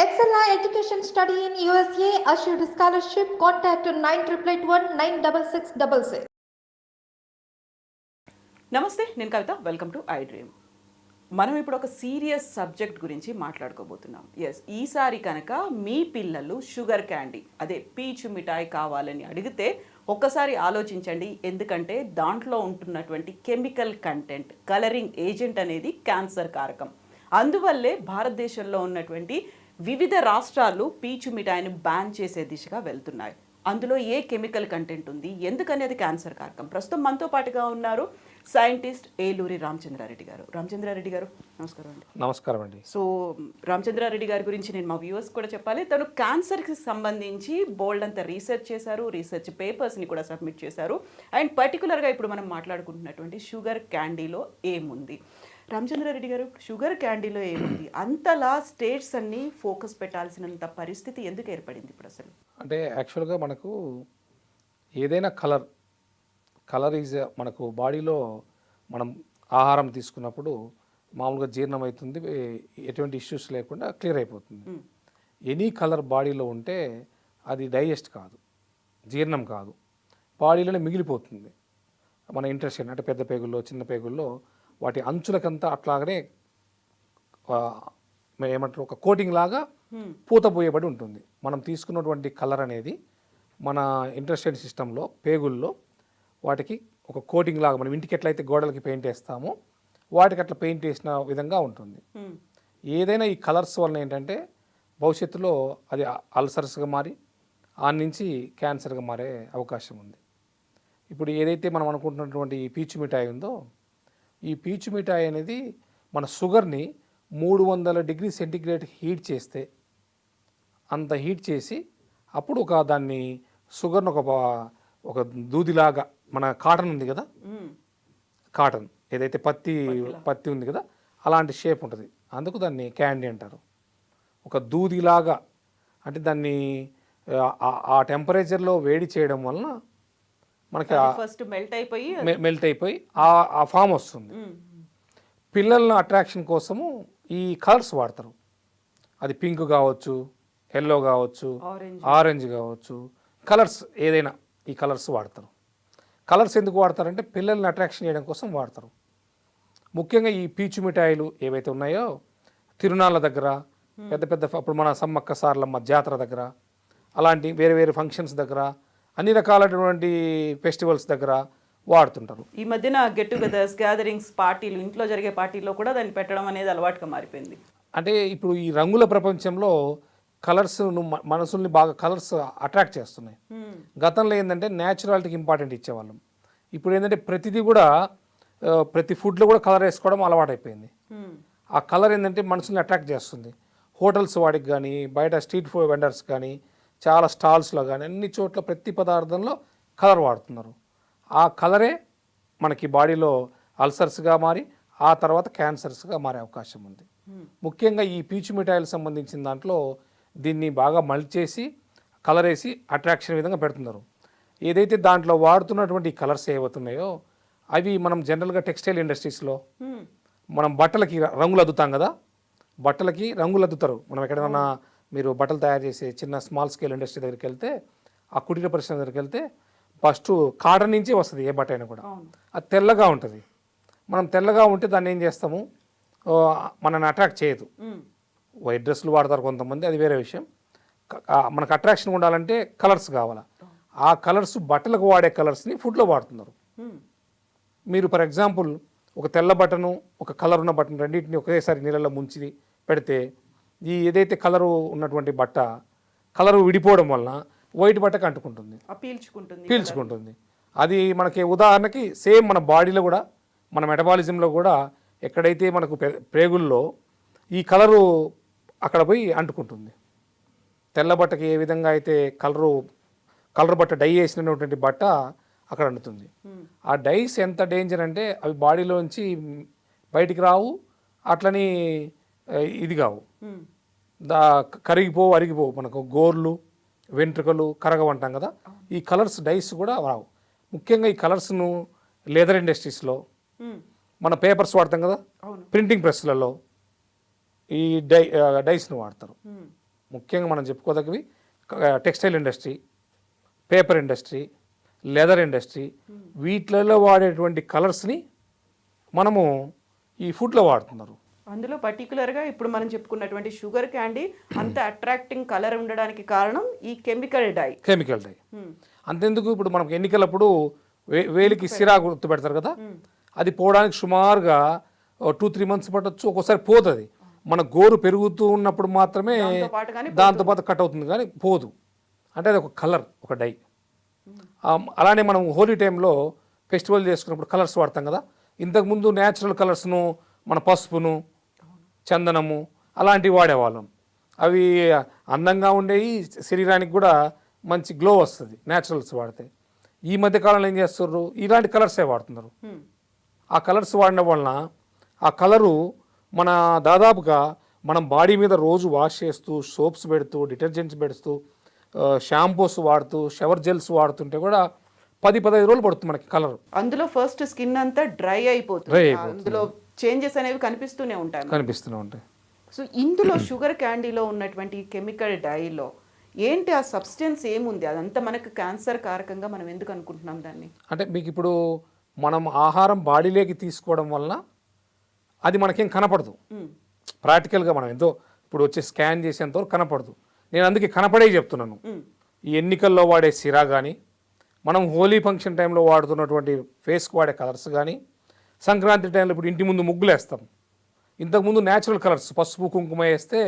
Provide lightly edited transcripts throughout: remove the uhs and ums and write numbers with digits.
Excella Education Study in USA assured scholarship. Contact 9881 నమస్తే, నేను Kavitha. Welcome to I dream. మనం ఇప్పుడు ఒక సీరియస్ సబ్జెక్ట్ గురించి మాట్లాడుకోబోతున్నాం. ఈసారి కనుక మీ పిల్లలు షుగర్ క్యాండీ, అదే పీచు మిఠాయి కావాలని అడిగితే ఒక్కసారి ఆలోచించండి. ఎందుకంటే దాంట్లో ఉంటున్నటువంటి కెమికల్ కంటెంట్, కలరింగ్ ఏజెంట్ అనేది క్యాన్సర్ కారకం. అందువల్లే భారతదేశంలో ఉన్నటువంటి వివిధ రాష్ట్రాలు పీచు మిఠాయిని బ్యాన్ చేసే దిశగా వెళ్తున్నాయి. అందులో ఏ కెమికల్ కంటెంట్ ఉంది, ఎందుకనేది క్యాన్సర్ కారకం. ప్రస్తుతం మనతో పాటుగా ఉన్నారు సైంటిస్ట్ ఏలూరి రామచంద్రారెడ్డి గారు. రామచంద్రారెడ్డి గారు, నమస్కారం అండి. నమస్కారం అండి. సో రామచంద్రారెడ్డి గారి గురించి నేను మా వ్యూవర్స్ కూడా చెప్పాలి. తను క్యాన్సర్కి సంబంధించి బోల్డ్ అంత రీసెర్చ్ చేశారు, రీసెర్చ్ పేపర్స్ని కూడా సబ్మిట్ చేశారు. అండ్ పర్టికులర్గా ఇప్పుడు మనం మాట్లాడుకుంటున్నటువంటి షుగర్ క్యాండీలో ఏముంది, రామచంద్రారెడ్డి గారు, షుగర్ క్యాండీలో ఏముంది? అంతలా స్టేట్స్ అన్ని ఫోకస్ పెట్టాల్సినంత పరిస్థితి ఎందుకు ఏర్పడింది ఇప్పుడు అసలు? అంటే యాక్చువల్గా మనకు ఏదైనా కలర్ ఈజ్ మనకు బాడీలో మనం ఆహారం తీసుకున్నప్పుడు మామూలుగా జీర్ణం అవుతుంది, ఎటువంటి ఇష్యూస్ లేకుండా క్లియర్ అయిపోతుంది. ఎనీ కలర్ బాడీలో ఉంటే అది డైజెస్ట్ కాదు, జీర్ణం కాదు, బాడీలోనే మిగిలిపోతుంది. మన ఇంటెస్టైన్ అంటే పెద్ద పేగుల్లో, చిన్న పేగుల్లో వాటి అంచులకంతా అట్లాగనే ఏమంటారు, ఒక కోటింగ్ లాగా పూత పోయబడి ఉంటుంది. మనం తీసుకున్నటువంటి కలర్ అనేది మన ఇంటెస్టైన్ సిస్టంలో, పేగుల్లో వాటికి ఒక కోటింగ్ లాగా, మనం ఇంటికి ఎట్లయితే గోడలకి పెయింట్ వేస్తామో వాటికి అట్లా పెయింట్ వేసిన విధంగా ఉంటుంది. ఏదైనా ఈ కలర్స్ వలన ఏంటంటే భవిష్యత్తులో అది అల్సర్స్గా మారి ఆ నుంచి క్యాన్సర్గా మారే అవకాశం ఉంది. ఇప్పుడు ఏదైతే మనం అనుకుంటున్నటువంటి ఈ పీచు మిఠాయి ఉందో, ఈ పీచు మిఠాయి అనేది మన షుగర్ని 300 డిగ్రీ సెంటిగ్రేడ్ హీట్ చేస్తే, అంత హీట్ చేసి అప్పుడు దాన్ని షుగర్ని ఒక దూదిలాగా, మన కాటన్ ఉంది కదా, కాటన్ ఏదైతే పత్తి ఉంది కదా, అలాంటి షేప్ ఉంటుంది. అందుకు దాన్ని క్యాండీ అంటారు. ఒక దూదిలాగా, అంటే దాన్ని ఆ టెంపరేచర్లో వేడి చేయడం వలన మనకి ఫస్ట్ మెల్ట్ అయిపోయి ఆ ఫామ్ వస్తుంది. పిల్లల అట్రాక్షన్ కోసము ఈ కలర్స్ వాడతారు. అది పింక్ కావచ్చు, ఎల్లో కావచ్చు, ఆరెంజ్ కావచ్చు, కలర్స్ ఏదైనా ఈ కలర్స్ వాడతారు. కలర్స్ ఎందుకు వాడతారంటే పిల్లల్ని అట్రాక్షన్ చేయడం కోసం వాడతారు. ముఖ్యంగా ఈ పీచు మిఠాయిలు ఏవైతే ఉన్నాయో తిరునాళ్ళ దగ్గర, పెద్ద అప్పుడు మన సమ్మక్క సారలమ్మ జాతర దగ్గర, అలాంటి వేరే వేరే ఫంక్షన్స్ దగ్గర, అన్ని రకాలైనటువంటి ఫెస్టివల్స్ దగ్గర వాడుతుంటారు. ఈ మధ్యన గెట్ టుగెదర్స్, గ్యాదరింగ్స్, పార్టీలు, ఇంట్లో జరిగే పార్టీలో కూడా దాన్ని పెట్టడం అనేది అలవాటుగా మారిపోయింది. అంటే ఇప్పుడు ఈ రంగుల ప్రపంచంలో కలర్స్ మనసుల్ని బాగా కలర్స్ అట్రాక్ట్ చేస్తున్నాయి. గతంలో ఏంటంటే న్యాచురాలిటీకి ఇంపార్టెంట్ ఇచ్చేవాళ్ళం. ఇప్పుడు ఏంటంటే ప్రతిదీ కూడా, ప్రతి ఫుడ్లో కూడా కలర్ వేసుకోవడం అలవాటు అయిపోయింది. ఆ కలర్ ఏంటంటే మనసుల్ని అట్రాక్ట్ చేస్తుంది. హోటల్స్ వాడికి కానీ, బయట స్ట్రీట్ ఫుడ్ వెండర్స్ కానీ, చాలా స్టాల్స్లో కానీ, అన్ని చోట్ల ప్రతి పదార్థంలో కలర్ వాడుతున్నారు. ఆ కలరే మనకి బాడీలో అల్సర్స్గా మారి ఆ తర్వాత క్యాన్సర్స్గా మారే అవకాశం ఉంది. ముఖ్యంగా ఈ పీచు మిఠాయిలకు సంబంధించిన దాంట్లో దీన్ని బాగా మల్చేసి కలర్ వేసి అట్రాక్షన్ విధంగా పెడుతున్నారు. ఏదైతే దాంట్లో వాడుతున్నటువంటి కలర్స్ ఏవవుతున్నాయో అవి మనం జనరల్గా టెక్స్టైల్ ఇండస్ట్రీస్లో మనం బట్టలకి రంగులు అద్దుతాం కదా, బట్టలకి రంగులు అద్దుతారు. మనం ఎక్కడైనా మీరు బట్టలు తయారు చేసే చిన్న స్మాల్ స్కేల్ ఇండస్ట్రీ దగ్గరికి వెళ్తే, ఆ కుటీర పరిశ్రమ దగ్గరికి వెళ్తే ఫస్ట్ కాటన్ నుంచి వస్తుంది ఏ బట్ట అయినా కూడా. అది తెల్లగా ఉంటుంది. మనం తెల్లగా ఉంటే దాన్ని ఏం చేస్తాము, మనల్ని అట్రాక్ట్ చేయదు. వైట్ డ్రెస్సులు వాడతారు కొంతమంది, అది వేరే విషయం. మనకు అట్రాక్షన్ ఉండాలంటే కలర్స్ కావాలా. ఆ కలర్స్ బట్టలకు వాడే కలర్స్ని ఫుడ్లో వాడుతున్నారు. మీరు ఫర్ ఎగ్జాంపుల్ ఒక తెల్ల బటను, ఒక కలర్ ఉన్న బటన్ రెండింటిని ఒకేసారి నీళ్ళలో ముంచి పెడితే, ఈ ఏదైతే కలరు ఉన్నటువంటి బట్ట కలరు విడిపోవడం వలన వైట్ బట్టకు అంటుకుంటుంది, పీల్చుకుంటుంది. అది మనకి ఉదాహరణకి సేమ్ మన బాడీలో కూడా, మన మెటబాలిజంలో కూడా ఎక్కడైతే మనకు ప్రేగుల్లో ఈ కలరు అక్కడ పోయి అంటుకుంటుంది. తెల్ల బట్టకి ఏ విధంగా అయితే కలర్ బట్ట డై వేసినటువంటి బట్ట అక్కడ అంటుతుంది. ఆ డైస్ ఎంత డేంజర్ అంటే అవి బాడీలోంచి బయటికి రావు, అట్లని ఇది కావు, కరిగిపోవు, అరిగిపోవు. మనకు గోర్లు, వెంట్రుకలు కరగవంటాం కదా, ఈ కలర్స్ డైస్ కూడా రావు. ముఖ్యంగా ఈ కలర్స్ను లెదర్ ఇండస్ట్రీస్లో, మన పేపర్స్ వాడతాం కదా, ప్రింటింగ్ ప్రెస్లలో, ఈ డైస్ను వాడతారు. ముఖ్యంగా మనం చెప్పుకోదగ్గవి textile industry, paper industry, leather industry, వీటిలలో వాడేటువంటి కలర్స్ని మనము ఈ ఫుడ్లో వాడుతున్నారు. అందులో పర్టికులర్గా ఇప్పుడు మనం చెప్పుకున్నటువంటి షుగర్ క్యాండీ అంత అట్రాక్టింగ్ కలర్ ఉండడానికి కారణం ఈ కెమికల్ డై. అంతెందుకు, ఇప్పుడు మనకు ఎన్నికలప్పుడు వేలికి సిరా గుర్తు పెడతారు కదా, అది పోవడానికి సుమారుగా 2-3 months పట్టొచ్చు, ఒక్కోసారి పోతుంది. మన గోరు పెరుగుతూ ఉన్నప్పుడు మాత్రమే దాంతోపాటు కట్ అవుతుంది, కానీ పోదు. అంటే అది ఒక కలర్, ఒక డై. అలానే మనం హోలీ టైంలో ఫెస్టివల్ చేసుకున్నప్పుడు కలర్స్ వాడతాం కదా, ఇంతకుముందు న్యాచురల్ కలర్స్ను మన పసుపును, చందనము అలాంటివి వాడేవాళ్ళం. అవి అందంగా ఉండేవి, శరీరానికి కూడా మంచి గ్లో వస్తుంది న్యాచురల్స్ వాడితే. ఈ మధ్యకాలంలో ఏం చేస్తున్నారు, ఇలాంటి కలర్సే వాడుతున్నారు. ఆ కలర్స్ వాడడం వలన ఆ కలరు మన దాదాపుగా మనం బాడీ మీద రోజు వాష్ చేస్తూ, సోప్స్ పెడుతూ, డిటర్జెంట్స్ పెడుతూ, షాంపూస్ వాడుతూ, షవర్ జెల్స్ వాడుతుంటే కూడా 10-15 రోజులు పడుతుంది మనకి కలర్. అందులో ఫస్ట్ స్కిన్ అంతా డ్రై అయిపోతుంది, అందులో చేంజెస్ అనేవి కనిపిస్తూనే ఉంటాయి. సో ఇందులో షుగర్ క్యాండీలో ఉన్నటువంటి కెమికల్ డైలో ఏంటి ఆ సబ్స్టెన్స్ ఏముంది, అదంతా మనకు క్యాన్సర్ కారకంగా మనం ఎందుకు అనుకుంటున్నాం దాన్ని? అంటే మీకు ఇప్పుడు మనం ఆహారం బాడీలోకి తీసుకోవడం వలన అది మనకేం కనపడదు. ప్రాక్టికల్గా మనం ఎంతో ఇప్పుడు వచ్చి స్కాన్ చేసేంతవరకు కనపడదు. నేను అందుకే కనపడే చెప్తున్నాను. ఈ ఎన్నికల్లో వాడే సిరా కానీ, మనం హోలీ ఫంక్షన్ టైంలో వాడుతున్నటువంటి ఫేస్కి వాడే కలర్స్ కానీ, సంక్రాంతి టైంలో ఇప్పుడు ఇంటి ముందు ముగ్గులు వేస్తాం. ఇంతకుముందు న్యాచురల్ కలర్స్ పసుపు కుంకుమ వేస్తే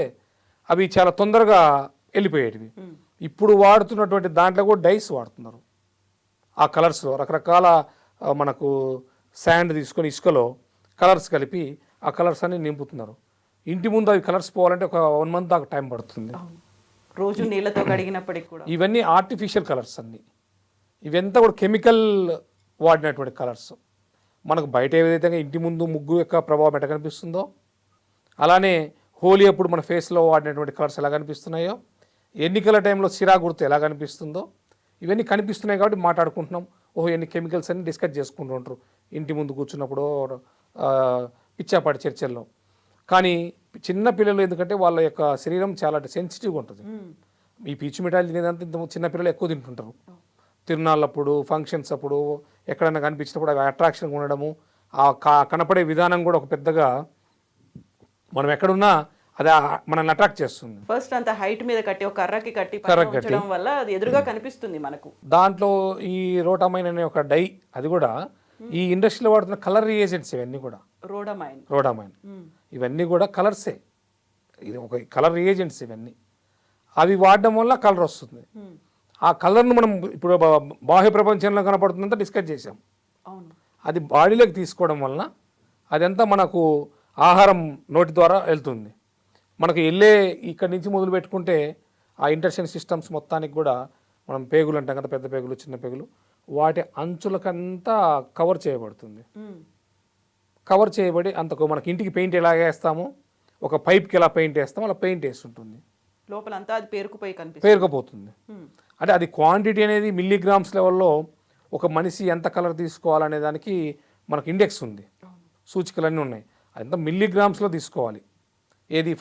అవి చాలా తొందరగా వెళ్ళిపోయేటివి. ఇప్పుడు వాడుతున్నటువంటి దాంట్లో కూడా డైస్ వాడుతున్నారు. ఆ కలర్స్లో రకరకాల మనకు శాండ్ తీసుకొని ఇసుకలో కలర్స్ కలిపి ఆ కలర్స్ అన్ని నింపుతున్నారు. ఇంటి ముందు అవి కలర్స్ పోవాలంటే ఒక 1 month దాకా టైం పడుతుంది. రోజు నీళ్ళతో కడిగినప్పటికి కూడా ఇవన్నీ ఆర్టిఫిషియల్ కలర్స్ అన్ని. ఇవంతా కూడా కెమికల్ వాడినటువంటి కలర్స్. మనకు బయట ఏదైతే ఇంటి ముందు ముగ్గు యొక్క ప్రభావం ఎట్లా కనిపిస్తుందో, అలానే హోలీ అప్పుడు మన ఫేస్లో వాడినటువంటి కలర్స్ ఎలా కనిపిస్తున్నాయో, ఎన్నికల టైంలో సిరా గుర్తు ఎలా కనిపిస్తుందో, ఇవన్నీ కనిపిస్తున్నాయి కాబట్టి మాట్లాడుకుంటున్నాం. ఓహో, ఎన్ని కెమికల్స్ అని డిస్కస్ చేసుకుంటూ ఉంటారు ఇంటి ముందు కూర్చున్నప్పుడు పిచ్చాపాటి చర్చల్లో. కానీ చిన్న పిల్లలు ఎందుకంటే వాళ్ళ యొక్క శరీరం చాలా సెన్సిటివ్గా ఉంటుంది. ఈ పీచు మిఠాయిలు తినేదంతా ఇంత చిన్న పిల్లలు ఎక్కువ తింటుంటారు. తిరునాళ్ళప్పుడు, ఫంక్షన్స్ అప్పుడు, ఎక్కడైనా కనిపించినప్పుడు అవి అట్రాక్షన్గా ఉండడము, ఆ కనపడే విధానం కూడా ఒక పెద్దగా మనం ఎక్కడున్నా అది మనల్ని అట్రాక్ట్ చేస్తుంది. ఫస్ట్ అంత హైట్ మీద కట్టి ఒక కర్రకి కట్టి వల్ల అది ఎదురుగా కనిపిస్తుంది మనకు. దాంట్లో ఈ రోటామైన్ అనే ఒక డై, అది కూడా ఈ ఇండస్ట్రీలో వాడుతున్న కలర్ రియేజెంట్స్ ఇవన్నీ కూడా. రోడామైన్ ఇవన్నీ కూడా కలర్సే, ఇది ఒక కలర్ రియేజెంట్స్ ఇవన్నీ. అవి వాడడం వల్ల కలర్ వస్తుంది. ఆ కలర్ను మనం ఇప్పుడు బాహ్య ప్రపంచంలో కనపడుతుందంతా డిస్కస్ చేసాం. అది బాడీలోకి తీసుకోవడం వలన అదంతా మనకు ఆహారం నోటి ద్వారా వెళ్తుంది. మనకు వెళ్ళే ఇక్కడి నుంచి మొదలు పెట్టుకుంటే ఆ ఇంటర్షన్ సిస్టమ్స్ మొత్తానికి కూడా మనం పేగులు అంటాం కదా, పెద్ద పేగులు, చిన్న పేగులు, వాటి అంచులకంతా కవర్ చేయబడుతుంది. కవర్ చేయబడి అంతకు మనకి ఇంటికి పెయింట్ ఎలా వేస్తామో, ఒక పైప్కి ఎలా పెయింట్ వేస్తామో అలా పెయింట్ వేస్తుంటుంది. లోపలంతా అది పేరుకుపోతుంది. అంటే అది క్వాంటిటీ అనేది మిల్లీగ్రామ్స్ లెవెల్లో ఒక మనిషి ఎంత కలర్ తీసుకోవాలనే దానికి మనకు ఇండెక్స్ ఉంది, సూచికలన్నీ ఉన్నాయి. అదంతా మిల్లీగ్రామ్స్లో తీసుకోవాలి. ఏది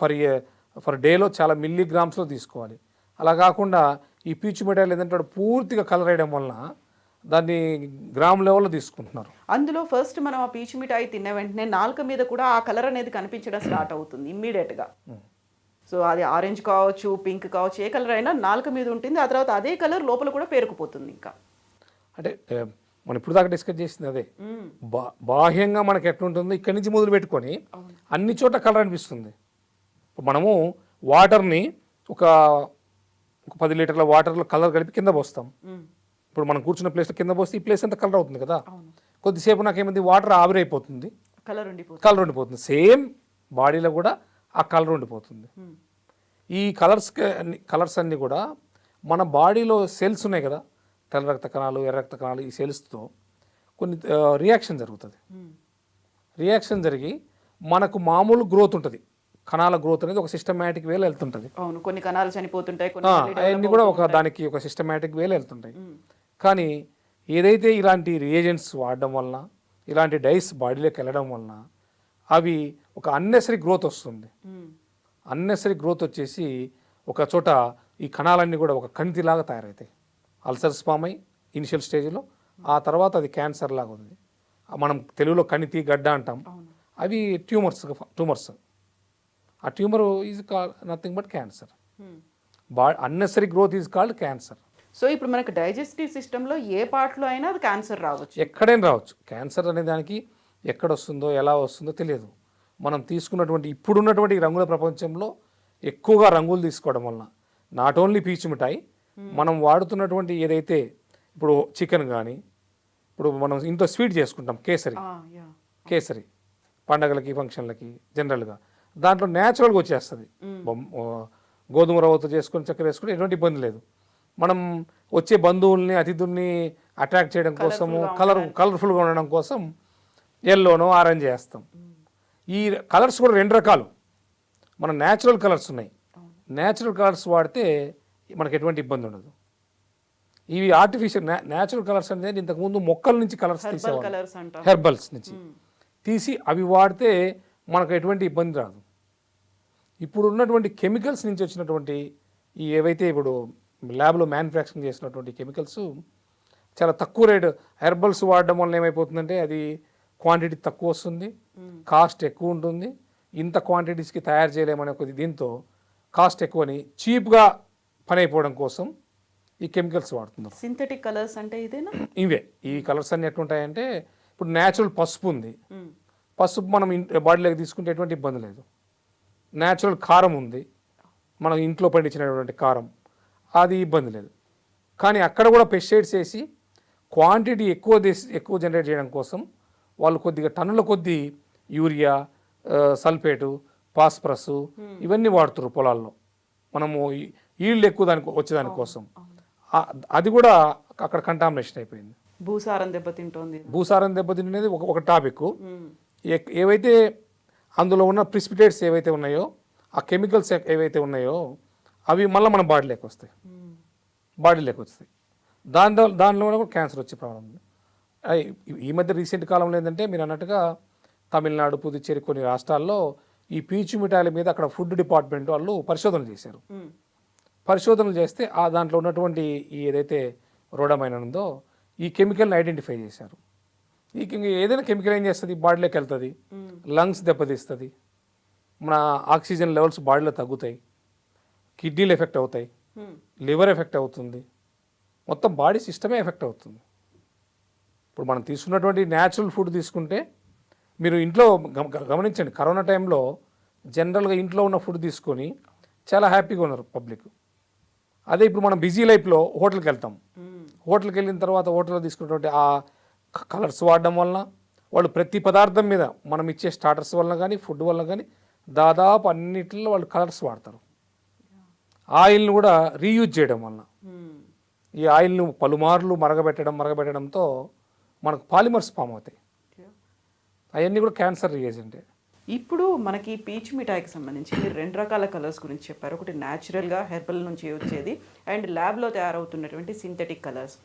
ఫర్ డేలో చాలా మిల్లీగ్రామ్స్లో తీసుకోవాలి. అలా కాకుండా ఈ పీచు మిఠాయిలు ఏంటంటే పూర్తిగా కలర్ వేయడం వలన దాన్ని గ్రామ్ లెవెల్లో తీసుకుంటున్నారు. అందులో ఫస్ట్ మనం ఆ పీచు మిఠాయి తిన్న వెంటనే నాలుక మీద కూడా ఆ కలర్ అనేది కనిపించడం స్టార్ట్ అవుతుంది ఇమ్మీడియట్గా. సో అది ఆరెంజ్ కావచ్చు, పింక్ కావచ్చు, ఏ కలర్ అయినా నాలుక మీద ఉంటుంది. ఆ తర్వాత అదే కలర్ లోపల కూడా పేరుకుపోతుంది. ఇంకా అంటే మనం ఇప్పుడు దాకా డిస్కస్ చేసింది అదే. బాహ్యంగా మనకి ఎట్లుంటుందో ఇక్కడి నుంచి మొదలు పెట్టుకొని అన్ని చోట్ల కలర్ అనిపిస్తుంది. మనము వాటర్ని ఒక 10 లీటర్ల వాటర్లో కలర్ కలిపి కింద పోస్తాం. ఇప్పుడు మనం కూర్చున్న ప్లేస్లో కింద పోస్తే ఈ ప్లేస్ అంతా కలర్ అవుతుంది కదా. కొద్దిసేపు నాకేమైంది, వాటర్ ఆవిరైపోతుంది, కలర్ ఉండిపోతుంది. సేమ్ బాడీలో కూడా ఆ కలర్ ఉండిపోతుంది. ఈ కలర్స్ అన్నీ కూడా మన బాడీలో సెల్స్ ఉన్నాయి కదా, తెల్ల రక్త కణాలు, ఎర్ర రక్త కణాలు, ఈ సెల్స్తో కొన్ని రియాక్షన్ జరుగుతుంది. రియాక్షన్ జరిగి మనకు మామూలు గ్రోత్ ఉంటుంది. కణాల గ్రోత్ అనేది ఒక సిస్టమేటిక్ వేలో వెళ్తుంటుంది. కొన్ని కణాలు చనిపోతుంటాయి, అవన్నీ కూడా దానికి ఒక సిస్టమేటిక్ వేలో వెళ్తుంటాయి. కానీ ఏదైతే ఇలాంటి రియేజెంట్స్ వాడడం వలన, ఇలాంటి డైస్ బాడీలోకి వెళ్ళడం వలన అవి ఒక అన్నెసరీ గ్రోత్ వస్తుంది. అన్నెసరీ గ్రోత్ వచ్చేసి ఒక చోట ఈ కణాలన్నీ కూడా ఒక కణితిలాగా తయారవుతాయి. అల్సర్స్ ఫామ్ అయ్యి ఇనిషియల్ స్టేజ్లో, ఆ తర్వాత అది క్యాన్సర్ లాగా ఉంది. మనం తెలుగులో కణితి గడ్డ అంటాం. అవి ట్యూమర్స్. ఆ tumour is nothing but cancer. Unnecessary growth is called cancer. So ఇప్పుడు మనకు డైజెస్టివ్ సిస్టంలో ఏ పార్ట్లో అయినా అది క్యాన్సర్ రావచ్చు. ఎక్కడైనా రావచ్చు. క్యాన్సర్ అనే దానికి ఎక్కడ వస్తుందో ఎలా వస్తుందో తెలియదు. మనం తీసుకున్నటువంటి ఇప్పుడున్నటువంటి రంగుల ప్రపంచంలో ఎక్కువగా రంగులు తీసుకోవడం వలన నాట్ ఓన్లీ పీచు మిఠాయి, మనం వాడుతున్నటువంటి ఏదైతే ఇప్పుడు చికెన్ కానీ, ఇప్పుడు మనం ఇంట్లో స్వీట్ చేసుకుంటాం కేసరి పండగలకి ఫంక్షన్లకి జనరల్గా, దాంట్లో న్యాచురల్గా వచ్చేస్తుంది. గోధుమ రవ్వతో చేసుకొని చక్కెర వేసుకుంటే ఎటువంటి ఇబ్బంది లేదు. మనం వచ్చే బంధువుల్ని అతిథుల్ని అట్రాక్ట్ చేయడం కోసము కలర్ఫుల్గా ఉండడం కోసం ఎల్లోనో ఆరెంజ్ వేస్తాం. ఈ కలర్స్ కూడా 2 రకాలు. మన న్యాచురల్ కలర్స్ ఉన్నాయి. న్యాచురల్ కలర్స్ వాడితే మనకు ఎటువంటి ఇబ్బంది ఉండదు. ఇవి ఆర్టిఫిషియల్ న్యాచురల్ కలర్స్ అనేది ఇంతకుముందు మొక్కల నుంచి కలర్స్ తీసేవాళ్ళు, హెర్బల్స్ నుంచి తీసి అవి వాడితే మనకు ఎటువంటి ఇబ్బంది రాదు. ఇప్పుడు ఉన్నటువంటి కెమికల్స్ నుంచి వచ్చినటువంటి ఈ ఏవైతే ఇప్పుడు ల్యాబ్లో మ్యానుఫ్యాక్చరింగ్ చేసినటువంటి కెమికల్స్ చాలా తక్కువ రేటు. హెర్బల్స్ వాడడం వల్ల ఏమైపోతుందంటే అది క్వాంటిటీ తక్కువ వస్తుంది, కాస్ట్ ఎక్కువ ఉంటుంది. ఇంత క్వాంటిటీస్కి తయారు చేయలేమనే కొద్ది దీంతో కాస్ట్ ఎక్కువని చీప్గా పని అయిపోవడం కోసం ఈ కెమికల్స్ వాడుతున్నారు. సింథటిక్ కలర్స్ అంటే ఇదేనా? ఇవే ఈ కలర్స్ అన్నీ ఎట్లుంటాయంటే, ఇప్పుడు న్యాచురల్ పసుపు ఉంది. పసుపు మనం బాడీలోకి తీసుకుంటే ఎటువంటి ఇబ్బంది లేదు. న్యాచురల్ కారం ఉంది, మనం ఇంట్లో పండించినటువంటి కారం, అది ఇబ్బంది లేదు. కానీ అక్కడ కూడా పెస్టిసైడ్స్ వేసి క్వాంటిటీ ఎక్కువ జనరేట్ చేయడం కోసం వాళ్ళు కొద్దిగా టన్నుల కొద్దీ యూరియా, సల్ఫేటు, ఫాస్ఫరస్ ఇవన్నీ వాడుతారు పొలాల్లో. మనము ఈల్డ్ ఎక్కువ వచ్చేదానికోసం అది కూడా అక్కడ కంటామినేషన్ అయిపోయింది. భూసారం దెబ్బతింటున్నది ఒక టాపిక్. ఏవైతే అందులో ఉన్న ప్రిసిపిటేట్స్ ఏవైతే ఉన్నాయో, ఆ కెమికల్స్ ఏవైతే ఉన్నాయో అవి మళ్ళీ మన బాడీలోకి వస్తాయి. దానిలో కూడా క్యాన్సర్ వచ్చే ప్రాబ్లం ఉంది. ఈ మధ్య రీసెంట్ కాలంలో ఏంటంటే మీరు అన్నట్టుగా తమిళనాడు, పుదుచ్చేరి కొన్ని రాష్ట్రాల్లో ఈ పీచు మిఠాయిల మీద అక్కడ ఫుడ్ డిపార్ట్మెంట్ వాళ్ళు పరిశోధనలు చేశారు. పరిశోధనలు చేస్తే ఆ దాంట్లో ఉన్నటువంటి ఏదైతే రోడమైన్ ఉందో ఈ కెమికల్ని ఐడెంటిఫై చేశారు. ఏదైనా కెమికల్ ఏం చేస్తుంది, బాడీలోకి వెళ్తుంది, లంగ్స్ దెబ్బతీస్తుంది, మన ఆక్సిజన్ లెవెల్స్ బాడీలో తగ్గుతాయి, కిడ్నీలు ఎఫెక్ట్ అవుతాయి, లివర్ ఎఫెక్ట్ అవుతుంది, మొత్తం బాడీ సిస్టమే ఎఫెక్ట్ అవుతుంది. ఇప్పుడు మనం తీసుకున్నటువంటి న్యాచురల్ ఫుడ్ తీసుకుంటే మీరు ఇంట్లో గమనించండి, కరోనా టైంలో జనరల్గా ఇంట్లో ఉన్న ఫుడ్ తీసుకొని చాలా హ్యాపీగా ఉన్నారు పబ్లిక్. అదే ఇప్పుడు మనం బిజీ లైఫ్లో హోటల్కి వెళ్తాం. హోటల్కి వెళ్ళిన తర్వాత హోటల్లో తీసుకున్నటువంటి ఆ కలర్స్ వాడడం వలన వాళ్ళు ప్రతి పదార్థం మీద మనం ఇచ్చే స్టార్టర్స్ వలన కానీ ఫుడ్ వలన కానీ దాదాపు అన్నిటిలో వాళ్ళు కలర్స్ వాడతారు. ఆయిల్ని కూడా రీయూజ్ చేయడం వలన ఈ ఆయిల్ను పలుమార్లు మరగబెట్టడంతో మనకు పాలిమర్స్ ఫామ్ అవుతాయి. అవన్నీ కూడా క్యాన్సర్ ఏజెంటే. ఇప్పుడు మనకి పీచు మిఠాయికి సంబంధించి మీరు 2 రకాల కలర్స్ గురించి చెప్పారు. ఒకటి న్యాచురల్గా హెర్బల్ నుంచి వచ్చేది అండ్ ల్యాబ్లో తయారవుతున్నటువంటి సింథటిక్ కలర్స్.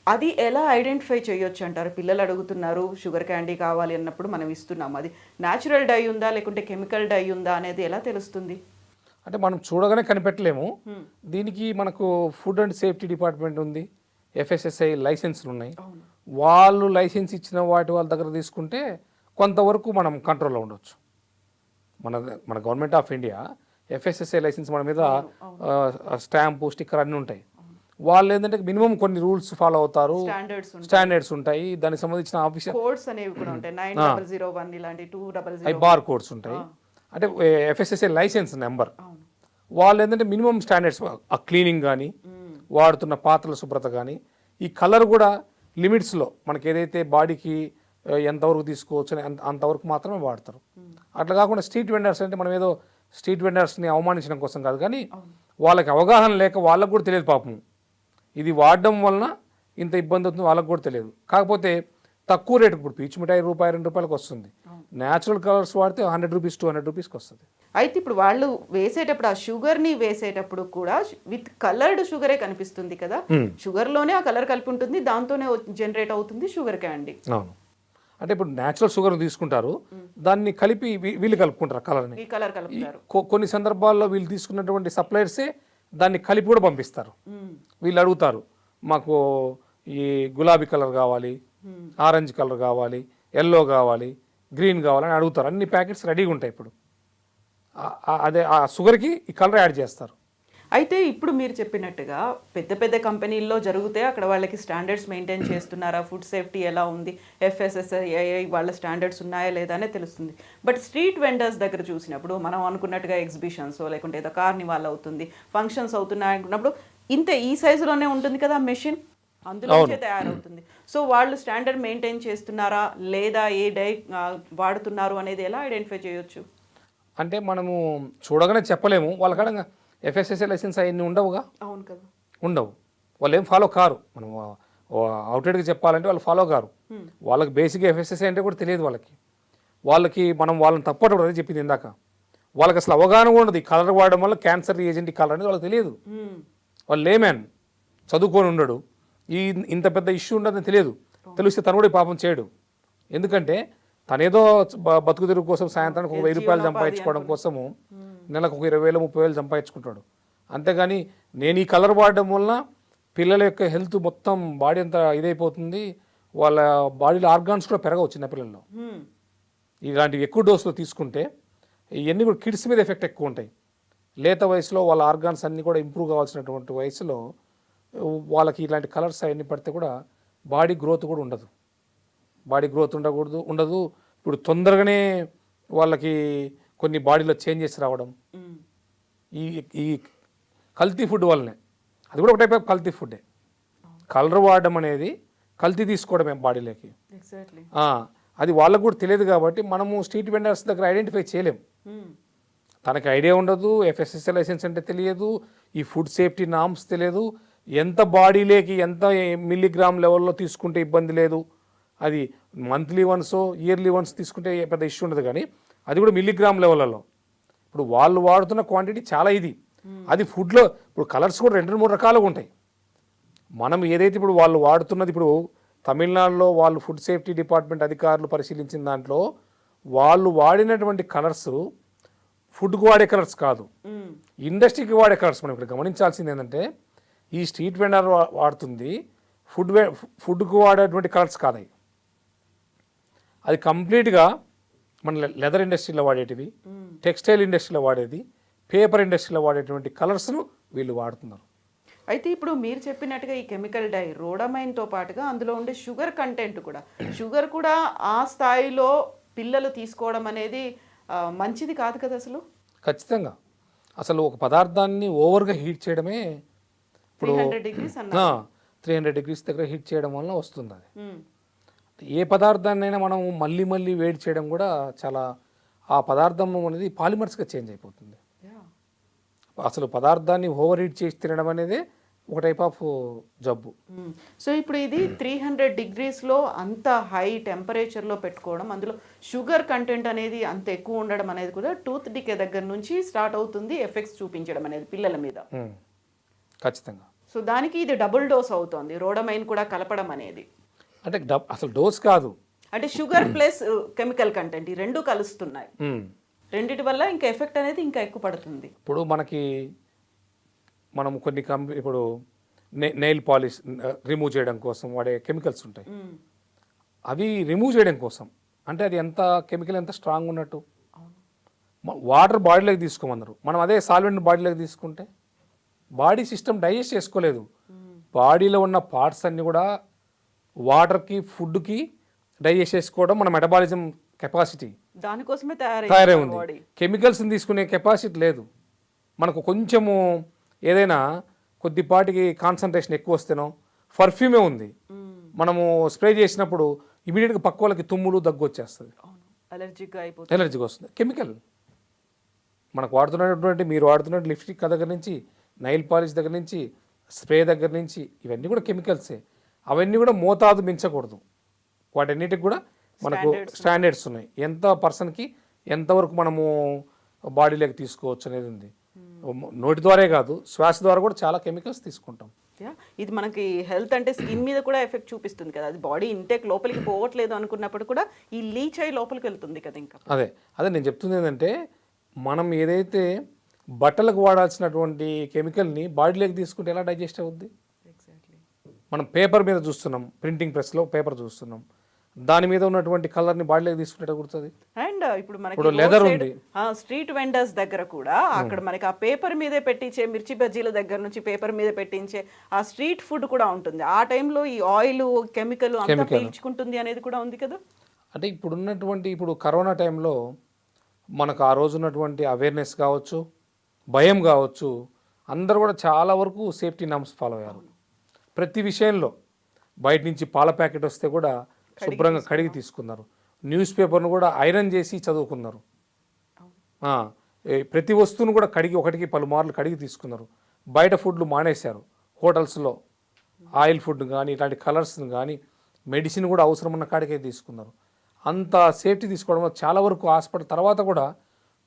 అది ఎలా ఐడెంటిఫై చేయొచ్చు అంటారు? పిల్లలు అడుగుతున్నారు షుగర్ క్యాండీ కావాలి అన్నప్పుడు మనం ఇస్తున్నాం, అది న్యాచురల్ డై ఉందా లేకుంటే కెమికల్ డై ఉందా అనేది ఎలా తెలుస్తుంది? అంటే మనం చూడగానే కనిపెట్టలేము. దీనికి మనకు ఫుడ్ అండ్ సేఫ్టీ డిపార్ట్మెంట్ ఉంది, FSSAI లైసెన్స్లు ఉన్నాయి. వాళ్ళు లైసెన్స్ ఇచ్చిన వాళ్ళ దగ్గర తీసుకుంటే కొంతవరకు మనం కంట్రోల్లో ఉండొచ్చు. మన government of India FSSAI licence మన మీద స్టాంపు, స్టిక్కర్ అన్నీ ఉంటాయి. వాళ్ళు ఏంటంటే మినిమం కొన్ని రూల్స్ ఫాలో అవుతారు, స్టాండర్డ్స్ ఉంటాయి. దానికి సంబంధించిన ఆఫీషియల్ కోడ్స్ అనేవి కూడా ఉంటాయి, 9001 ఇలాంటి 200 బార్ కోడ్స్ ఉంటాయి. అంటే FSSAI లైసెన్స్ నెంబర్. వాళ్ళు ఏంటంటే మినిమం స్టాండర్డ్స్, ఆ క్లీనింగ్ కానీ, వాడుతున్న పాత్రల శుభ్రత కానీ, ఈ కలర్ కూడా లిమిట్స్లో మనకి ఏదైతే బాడీకి ఎంతవరకు తీసుకోవచ్చు అని అంతవరకు మాత్రమే వాడతారు. అట్లా కాకుండా స్ట్రీట్ వెండర్స్ అంటే మనం ఏదో స్ట్రీట్ వెండర్స్ని అవమానించడం కోసం కాదు, కానీ వాళ్ళకి అవగాహన లేక వాళ్ళకు కూడా తెలియదు పాపం. ఇది వాడడం వలన ఇంత ఇబ్బంది అవుతుంది వాళ్ళకు కూడా తెలియదు. కాకపోతే తక్కువ రేటు, ఇప్పుడు పీచు మిఠాయి ₹2 వస్తుంది, న్యాచురల్ కలర్స్ వాడితే 100 రూపీస్ 200 రూపీస్కి వస్తుంది. అయితే ఇప్పుడు వాళ్ళు వేసేటప్పుడు ఆ షుగర్ని వేసేటప్పుడు కూడా విత్ కలర్డ్ షుగరే కనిపిస్తుంది కదా, షుగర్లోనే ఆ కలర్ కలిపి ఉంటుంది, దాంతోనే జనరేట్ అవుతుంది షుగర్ క్యాండీ. అవును, అంటే ఇప్పుడు న్యాచురల్ షుగర్ తీసుకుంటారు, దాన్ని కలిపి వీళ్ళు కలుపుకుంటారు కలర్ని. ఈ కలర్ కలుపుతారు. కొన్ని సందర్భాల్లో వీళ్ళు తీసుకున్నటువంటి సప్లయర్సే దాన్ని కలిపి కూడా పంపిస్తారు. వీళ్ళు అడుగుతారు, మాకు ఈ గులాబీ కలర్ కావాలి, ఆరెంజ్ కలర్ కావాలి, ఎల్లో కావాలి, గ్రీన్ కావాలని అడుగుతారు. అన్ని ప్యాకెట్స్ రెడీగా ఉంటాయి. ఇప్పుడు అదే ఆ షుగర్కి ఈ కలర్ యాడ్ చేస్తారు. అయితే ఇప్పుడు మీరు చెప్పినట్టుగా పెద్ద పెద్ద కంపెనీల్లో జరిగితే అక్కడ వాళ్ళకి స్టాండర్డ్స్ మెయింటైన్ చేస్తున్నారా, ఫుడ్ సేఫ్టీ ఎలా ఉంది, FSSAI వాళ్ళ స్టాండర్డ్స్ ఉన్నాయా లేదా అనే తెలుస్తుంది. బట్ స్ట్రీట్ వెండర్స్ దగ్గర చూసినప్పుడు మనం అనుకున్నట్టుగా ఎగ్జిబిషన్స్ లేకుంటే ఏదో కార్నివాల్ అవుతుంది, ఫంక్షన్స్ అవుతున్నాయి అనుకున్నప్పుడు ఇంత ఈ సైజులోనే ఉంటుంది కదా మెషిన్, అందులోనే తయారవుతుంది. సో వాళ్ళు స్టాండర్డ్ మెయింటైన్ చేస్తున్నారా లేదా, ఏ డై వాడుతున్నారు అనేది ఎలా ఐడెంటిఫై చేయొచ్చు? అంటే మనము చూడగానే చెప్పలేము. వాళ్ళకాడ FSSAI లైసెన్స్ అవన్నీ ఉండవుగా. అవును కదా, ఉండవు. వాళ్ళు ఏం ఫాలో కారు. మనం అవుట్లెట్గా చెప్పాలంటే వాళ్ళు ఫాలో కారు. వాళ్ళకి బేసిక్గా FSSAI అంటే కూడా తెలియదు వాళ్ళకి మనం వాళ్ళని తప్పటం అదే చెప్పింది ఇందాక. వాళ్ళకి అసలు అవగాహన కూడా ఉండదు. ఈ కలర్ వాడడం వల్ల క్యాన్సర్ ఏజెంట్ ఈ కలర్ అనేది వాళ్ళకి తెలియదు. వాళ్ళు లేమ్యాన్ చదువుకొని ఉండడు, ఇంత పెద్ద ఇష్యూ ఉండదని తెలియదు. తెలిస్తే తను కూడా పాపం చేయడు. ఎందుకంటే తనేదో బతుకు తెరుగు కోసం సాయంత్రానికి ఒక 1000 రూపాయలు సంపాదించుకోవడం కోసము నెలకు ఒక 20,000 30,000 సంపాదించుకుంటాడు. అంతేగాని నేను ఈ కలర్ వాడడం వలన పిల్లల యొక్క హెల్త్ మొత్తం బాడీ అంతా ఇదైపోతుంది, వాళ్ళ బాడీలో ఆర్గాన్స్ కూడా పెరగవు చిన్నపిల్లల్లో. ఇలాంటివి ఎక్కువ డోసులో తీసుకుంటే ఇవన్నీ కూడా కిడ్స్ మీద ఎఫెక్ట్ ఎక్కువ ఉంటాయి. లేత వయసులో వాళ్ళ ఆర్గాన్స్ అన్నీ కూడా ఇంప్రూవ్ కావాల్సినటువంటి వయసులో వాళ్ళకి ఇలాంటి కలర్స్ అవన్నీ పడితే కూడా బాడీ గ్రోత్ కూడా ఉండదు. ఉండదు. ఇప్పుడు తొందరగానే వాళ్ళకి కొన్ని బాడీలో చేంజెస్ రావడం ఈ కల్తీ ఫుడ్ వల్లనే. అది కూడా ఒక టైప్ ఆఫ్ కల్తీ ఫుడ్డే. కలర్ వాడడం అనేది కల్తీ తీసుకోవడమే బాడీలోకి. అది వాళ్ళకు కూడా తెలియదు కాబట్టి మనము స్ట్రీట్ వెండర్స్ దగ్గర ఐడెంటిఫై చేయలేము. తనకి ఐడియా ఉండదు, FSSAI లైసెన్స్ అంటే తెలియదు, ఈ ఫుడ్ సేఫ్టీ నామ్స్ తెలియదు, ఎంత బాడీలోకి ఎంత మిల్లీగ్రామ్ లెవెల్లో తీసుకుంటే ఇబ్బంది లేదు, అది మంత్లీ వన్సో ఇయర్లీ వన్స్ తీసుకుంటే పెద్ద ఇష్యూ ఉండదు. కానీ అది కూడా మిల్లీగ్రామ్ లెవెల్లో. ఇప్పుడు వాళ్ళు వాడుతున్న క్వాంటిటీ చాలా ఇది. అది ఫుడ్లో ఇప్పుడు కలర్స్ కూడా 2-3 రకాలుగా ఉంటాయి. మనం ఏదైతే ఇప్పుడు వాళ్ళు వాడుతున్నది, ఇప్పుడు తమిళనాడులో వాళ్ళు ఫుడ్ సేఫ్టీ డిపార్ట్మెంట్ అధికారులు పరిశీలించిన దాంట్లో వాళ్ళు వాడినటువంటి కలర్స్ ఫుడ్కు వాడే కలర్స్ కాదు, ఇండస్ట్రీకి వాడే కలర్స్. మనం ఇక్కడ గమనించాల్సింది ఏంటంటే ఈ స్ట్రీట్ వెండర్ వాడుతుంది ఫుడ్కు వాడేటువంటి కలర్స్ కాదు. అది కంప్లీట్గా మన లెదర్ ఇండస్ట్రీలో వాడేటివి, టెక్స్టైల్ ఇండస్ట్రీలో వాడేది, పేపర్ ఇండస్ట్రీలో వాడేటువంటి కలర్స్ను వీళ్ళు వాడుతున్నారు. అయితే ఇప్పుడు మీరు చెప్పినట్టుగా ఈ కెమికల్ డై రోడమైన్తో పాటుగా అందులో ఉండే షుగర్ కంటెంట్ కూడా, షుగర్ కూడా ఆ స్థాయిలో పిల్లలు తీసుకోవడం అనేది మంచిది కాదు కదా అసలు. ఖచ్చితంగా అసలు ఒక పదార్థాన్ని ఓవర్గా హీట్ చేయడమే ఇప్పుడు 300 degrees దగ్గర హీట్ చేయడం వల్ల వస్తుంది. అది ఏ పదార్థాన్నైనా మనం మళ్ళీ మళ్ళీ వేడి చేయడం కూడా చాలా, ఆ పదార్థం అనేది పాలిమర్స్గా చేంజ్ అయిపోతుంది. అసలు పదార్థాన్ని ఓవర్ హీట్ చేసి తినడం అనేది ఒక టైప్ ఆఫ్ జబ్బు. సో ఇప్పుడు ఇది 300 degreesలో అంత హై టెంపరేచర్లో పెట్టుకోవడం, అందులో షుగర్ కంటెంట్ అనేది అంత ఎక్కువ ఉండడం అనేది కూడా టూత్ డికే దగ్గర నుంచి స్టార్ట్ అవుతుంది ఎఫెక్ట్స్ చూపించడం అనేది పిల్లల మీద. ఖచ్చితంగా. సో దానికి ఇది డబుల్ డోస్ అవుతుంది రోడమైన్ కూడా కలపడం అనేది. అంటే అసలు డోస్ కాదు, అంటే షుగర్ ప్లస్ కెమికల్ కంటెంట్ ఈ రెండు కలుస్తున్నాయి. రెండిటి వల్ల ఇంకా ఎఫెక్ట్ అనేది ఇంకా ఎక్కువ పడుతుంది. ఇప్పుడు మనం కొన్ని ఇప్పుడు నెయిల్ పాలిష్ రిమూవ్ చేయడం కోసం వాడే కెమికల్స్ ఉంటాయి. అవి రిమూవ్ చేయడం కోసం అంటే అది ఎంత కెమికల్ ఎంత స్ట్రాంగ్ ఉన్నట్టు. వాటర్ బాడీలోకి తీసుకోమన్నారు, మనం అదే సాల్వెంట్ బాడీలోకి తీసుకుంటే బాడీ సిస్టమ్ డైజెస్ట్ చేసుకోలేదు. బాడీలో ఉన్న పార్ట్స్ అన్నీ కూడా వాటర్కి ఫుడ్కి డైజెస్ట్ చేసుకోవడం మన మెటబాలిజం కెపాసిటీ దానికోసమే తయారై ఉంది. కెమికల్స్ని తీసుకునే కెపాసిటీ లేదు మనకు. కొంచెము ఏదైనా కొద్దిపాటికి కాన్సన్ట్రేషన్ ఎక్కువ వస్తేనో, పర్ఫ్యూమే ఉంది, మనము స్ప్రే చేసినప్పుడు ఇమీడియట్గా పక్క వాళ్ళకి తుమ్ములు దగ్గు వచ్చేస్తుంది, ఎలర్జీగా వస్తుంది. కెమికల్ మనకు వాడుతున్నటువంటి, మీరు వాడుతున్నటువంటి లిప్స్టిక్ దగ్గర నుంచి, నైల్ పాలిష్ దగ్గర నుంచి, స్ప్రే దగ్గర నుంచి ఇవన్నీ కూడా కెమికల్సే. అవన్నీ కూడా మోతాదు మించకూడదు. వాటన్నిటికి కూడా మనకు స్టాండర్డ్స్ ఉన్నాయి. ఎంత పర్సన్కి ఎంతవరకు మనము బాడీలోకి తీసుకోవచ్చు అనేది ఉంది. నోటి ద్వారా కాదు, శ్వాస ద్వారా కూడా చాలా కెమికల్స్ తీసుకుంటాం. ఇది మనకి హెల్త్ అంటే స్కిన్ మీద కూడా ఎఫెక్ట్ చూపిస్తుంది కదా, అది బాడీ ఇంటేక్ లోపలికి పోవట్లేదు అనుకున్నప్పుడు కూడా ఈ లీచ్ అయ్యి లోపలికి వెళ్తుంది కదా ఇంకా. అదే నేను చెప్తుంది ఏంటంటే, మనం ఏదైతే బట్టలకు వాడాల్సినటువంటి కెమికల్ని బాడీలోకి తీసుకుంటే ఎలా డైజెస్ట్ అవుద్ది? ఎగ్జాక్ట్లీ. మనం పేపర్ మీద చూస్తున్నాం, ప్రింటింగ్ ప్రెస్లో పేపర్ చూస్తున్నాం, దాని మీద ఉన్నటువంటి కలర్ని బాడీలోకి తీసుకుంటే కుడుతుంది. అండ్ ఇప్పుడు మనకి లెదర్ ఉంది, స్ట్రీట్ వెండర్స్ దగ్గర కూడా అక్కడ మనకి ఆ పేపర్ మీదే పెట్టించే మిర్చి బజ్జీల దగ్గర నుంచి పేపర్ మీద పెట్టించే ఆ స్ట్రీట్ ఫుడ్ కూడా ఉంటుంది. ఆ టైంలో ఈ ఆయిల్ కెమికల్ అంతా పీల్చుకుంటుంది అనేది కూడా ఉంది కదా. అంటే ఇప్పుడు కరోనా టైంలో మనకు ఆ రోజు ఉన్నటువంటి అవేర్నెస్ కావచ్చు, భయం కావచ్చు, అందరూ కూడా చాలా వరకు సేఫ్టీ నామ్స్ ఫాలో అయ్యారు. ప్రతి విషయంలో బయట నుంచి పాల ప్యాకెట్ వస్తే కూడా శుభ్రంగా కడిగి తీసుకున్నారు. న్యూస్ పేపర్ను కూడా ఐరన్ చేసి చదువుకున్నారు. ప్రతి వస్తువును కూడా కడిగి ఒకటికి పలుమార్లు కడిగి తీసుకున్నారు. బయట ఫుడ్లు మానేశారు. హోటల్స్లో ఆయిల్ ఫుడ్ కానీ ఇట్లాంటి కలర్స్ని కానీ మెడిసిన్ కూడా అవసరం ఉన్న కాడికే తీసుకున్నారు. అంత సేఫ్టీ తీసుకోవడం వల్ల చాలా వరకు హాస్పిటల్ తర్వాత కూడా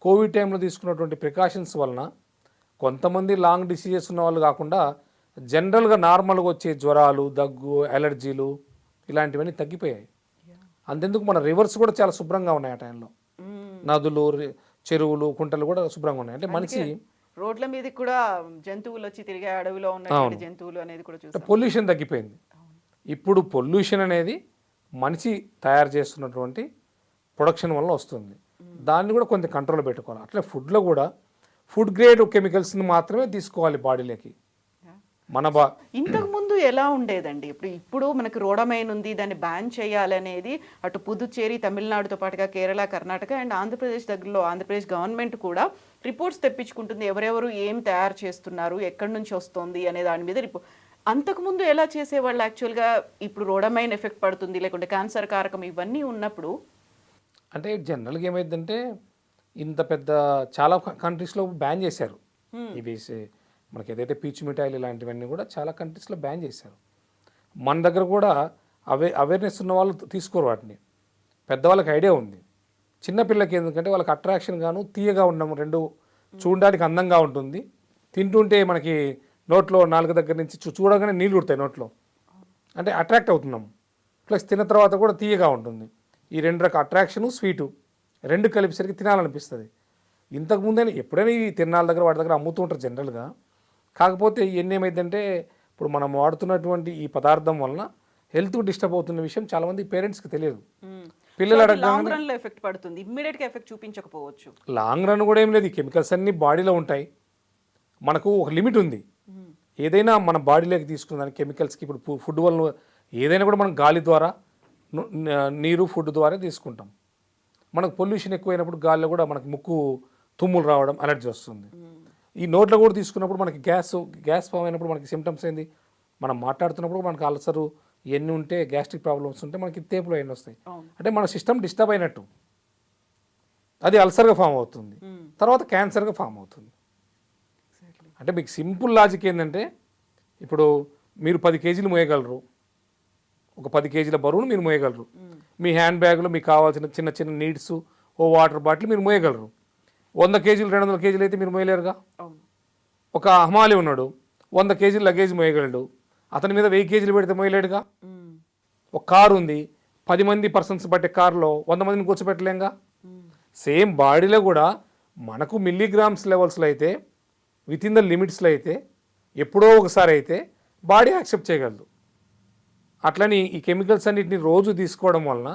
కోవిడ్ టైంలో తీసుకున్నటువంటి ప్రికాషన్స్ వలన కొంతమంది లాంగ్ డిసీజెస్ ఉన్న వాళ్ళు కాకుండా జనరల్గా నార్మల్గా వచ్చే జ్వరాలు, దగ్గు, అలర్జీలు ఇలాంటివన్నీ తగ్గిపోయాయి. అంతెందుకు మన రివర్స్ కూడా చాలా శుభ్రంగా ఉన్నాయి ఆ టైంలో. నదులు, చెరువులు, కుంటలు కూడా శుభ్రంగా ఉన్నాయి. అంటే మనిషి రోడ్ల మీద కూడా జంతువులు వచ్చి తిరిగే అడవిలో ఉన్న జంతువులు అనేది కూడా చూస్తాం. పొల్యూషన్ తగ్గిపోయింది. ఇప్పుడు పొల్యూషన్ అనేది మనిషి తయారు చేస్తున్నటువంటి ప్రొడక్షన్ వల్ల వస్తుంది. దాన్ని కూడా కొంత కంట్రోల్ పెట్టుకోవాలి. అట్లే ఫుడ్లో కూడా ఫుడ్ గ్రేడ్ కెమికల్స్ని మాత్రమే తీసుకోవాలి బాడీలోకి. ఇంతకు ముందు ఎలా ఉండేదండి? ఇప్పుడు మనకి రోడమైన్ ఉంది, దాన్ని బ్యాన్ చేయాలనేది అటు పుదుచ్చేరి, తమిళనాడుతో పాటుగా కేరళ, కర్ణాటక అండ్ ఆంధ్రప్రదేశ్ దగ్గరలో ఆంధ్రప్రదేశ్ గవర్నమెంట్ కూడా రిపోర్ట్స్ తెప్పించుకుంటుంది. ఎవరెవరు ఏం తయారు చేస్తున్నారు, ఎక్కడి నుంచి వస్తుంది అనే దాని మీద అంతకుముందు ఎలా చేసేవాళ్ళు యాక్చువల్గా? ఇప్పుడు రోడమైన్ ఎఫెక్ట్ పడుతుంది, లేకుంటే క్యాన్సర్ కారకం ఇవన్నీ ఉన్నప్పుడు అంటే జనరల్గా ఏమైందంటే ఇంత పెద్ద చాలా కంట్రీస్లో బ్యాన్ చేశారు. ఇవి మనకి ఏదైతే పీచు మిఠాయిలు ఇలాంటివన్నీ కూడా చాలా కంట్రీస్లో బ్యాన్ చేశారు. మన దగ్గర కూడా అవేర్నెస్ ఉన్న వాళ్ళు తీసుకోరు వాటిని. పెద్దవాళ్ళకి ఐడియా ఉంది. చిన్నపిల్లకి ఎందుకంటే వాళ్ళకి అట్రాక్షన్ గాను తీయగా ఉండడం, రెండు చూడడానికి అందంగా ఉంటుంది. తింటుంటే మనకి నోట్లో నాలుగు దగ్గర నుంచి చూడగానే నీళ్ళు ఉడతాయి నోట్లో, అంటే అట్రాక్ట్ అవుతున్నాం. ప్లస్ తిన్న తర్వాత కూడా తీయగా ఉంటుంది. ఈ రెండు రకాల అట్రాక్షను, స్వీటు రెండు కలిపేసరికి తినాలనిపిస్తుంది. ఇంతకుముందే ఎప్పుడైనా ఈ తిరణాల దగ్గర వాటి దగ్గర అమ్ముతూ ఉంటారు జనరల్గా. కాకపోతే ఇవన్నీ ఏమైందంటే ఇప్పుడు మనం వాడుతున్నటువంటి ఈ పదార్థం వలన హెల్త్ డిస్టర్బ్ అవుతున్న విషయం చాలామంది పేరెంట్స్కి తెలియదు. పిల్లలు అడగగానే ఎఫెక్ట్ పడుతుంది, ఇమ్మీడియట్గా ఎఫెక్ట్ చూపించకపోవచ్చు. లాంగ్ రన్ కూడా ఏం లేదు. ఈ కెమికల్స్ అన్నీ బాడీలో ఉంటాయి. మనకు ఒక లిమిట్ ఉంది. ఏదైనా మన బాడీలోకి తీసుకున్న కెమికల్స్కి ఇప్పుడు ఫుడ్ వల్ల ఏదైనా కూడా మనం గాలి ద్వారా, నీరు, ఫుడ్ ద్వారా తీసుకుంటాం. మనకు పొల్యూషన్ ఎక్కువైనప్పుడు గాలిలో కూడా మనకి ముక్కు తుమ్ములు రావడం, అలర్జీ వస్తుంది. ఈ నోట్లో కూడా తీసుకున్నప్పుడు మనకి గ్యాస్ ఫామ్ అయినప్పుడు మనకి సిమ్టమ్స్ ఏంది? మనం మాట్లాడుతున్నప్పుడు మనకి అల్సరు ఎన్ని ఉంటే, గ్యాస్ట్రిక్ ప్రాబ్లమ్స్ ఉంటే మనకి తేపులు ఎన్ని వస్తాయి. అంటే మన సిస్టమ్ డిస్టర్బ్ అయినట్టు అది అల్సర్గా ఫామ్ అవుతుంది, తర్వాత క్యాన్సర్గా ఫామ్ అవుతుంది. అంటే మీకు సింపుల్ లాజిక్ ఏంటంటే ఇప్పుడు మీరు 10 కేజీలు మోయగలరు, ఒక 10 కేజీల బరువును మీరు మోయగలరు. మీ హ్యాండ్ బ్యాగ్లో మీకు కావాల్సిన చిన్న చిన్న నీడ్స్, ఓ వాటర్ బాటిల్ మీరు మోయగలరు. 100 కేజీలు 200 కేజీలు అయితే మీరు మోయలేరుగా. ఒక హమాలి ఉన్నాడు, 100 కేజీలు లగేజ్ మోయగలడు, అతని మీద 1000 కేజీలు పెడితే మోయలేడుగా. ఒక కారు ఉంది, 10 మంది పర్సన్స్ బట్టే కారులో 100 మందిని కూర్చోబెట్టలేంగా. సేమ్ బాడీలో కూడా మనకు మిల్లీగ్రామ్స్ లెవెల్స్లో అయితే, విత్ ఇన్ ద లిమిట్స్లో అయితే, ఎప్పుడో ఒకసారి అయితే బాడీ యాక్సెప్ట్ చేయగలదు. అట్లని ఈ కెమికల్స్ అన్నిటిని రోజు తీసుకోవడం వలన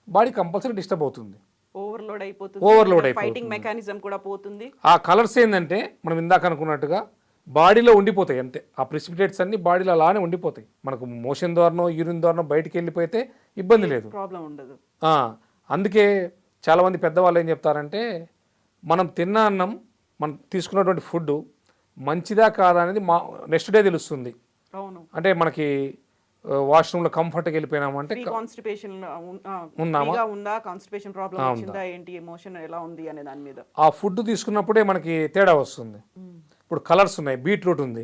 బాడీ కంపల్సరీ డిస్టర్బ్ అవుతుంది, ఓవర్లోడ్ అయిపోతుంది. ఫైటింగ్ మెకానిజం కూడా పోతుంది. ఆ కలర్స్ ఏంటంటే మనం ఇందాక అనుకున్నట్టుగా బాడీలో ఉండిపోతాయి అంతే. ఆ ప్రిసిపిటేట్స్ అన్ని బాడీలో అలానే ఉండిపోతాయి. మనకు మోషన్ ద్వారానో యూరిన్ ద్వారానో బయటికి వెళ్ళిపోతే ఇబ్బంది లేదు, ప్రాబ్లం ఉండదు. అందుకే చాలామంది పెద్దవాళ్ళు ఏం చెప్తారంటే, మనం తిన్న అన్నం, మనం తీసుకున్నటువంటి ఫుడ్ మంచిదా కాదా అనేది నెక్స్ట్ డే తెలుస్తుంది. అంటే మనకి వాష్రూమ్లో కంఫర్ట్గా వెళ్ళిపోయినాము అంటే ఆ ఫుడ్ తీసుకున్నప్పుడే మనకి తేడా వస్తుంది. ఇప్పుడు కలర్స్ ఉన్నాయి, బీట్రూట్ ఉంది,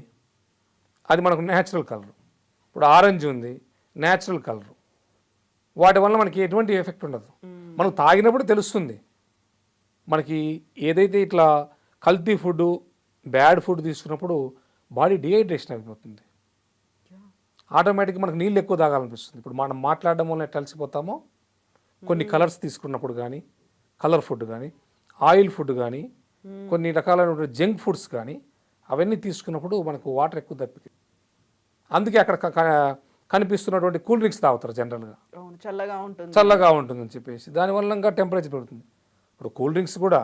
అది మనకు న్యాచురల్ కలర్. ఇప్పుడు ఆరెంజ్ ఉంది, న్యాచురల్ కలర్. వాటి వల్ల మనకి ఎటువంటి ఎఫెక్ట్ ఉండదు. మనకు తాగినప్పుడు తెలుస్తుంది. మనకి ఏదైతే ఇట్లా కల్తీ ఫుడ్, బ్యాడ్ ఫుడ్ తీసుకున్నప్పుడు బాడీ డిహైడ్రేషన్ అయిపోతుంది. ఆటోమేటిక్గా మనకు నీళ్ళు ఎక్కువ తాగాలనిపిస్తుంది. ఇప్పుడు మనం మాట్లాడడం వల్ల ఎట్లా అలసిపోతామో కొన్ని కలర్స్ తీసుకున్నప్పుడు కానీ, కలర్ ఫుడ్ కానీ, ఆయిల్ ఫుడ్ కానీ, కొన్ని రకాలైన జంక్ ఫుడ్స్ కానీ అవన్నీ తీసుకున్నప్పుడు మనకు వాటర్ ఎక్కువ తప్పిస్తుంది. అందుకే అక్కడ కనిపిస్తున్నటువంటి కూల్ డ్రింక్స్ తాగుతారు జనరల్గా, అవును, చల్లగా ఉంటుంది, చల్లగా ఉంటుందని చెప్పేసి. దానివల్ల ఇంకా టెంపరేచర్ పెరుగుతుంది. ఇప్పుడు కూల్ డ్రింక్స్ కూడా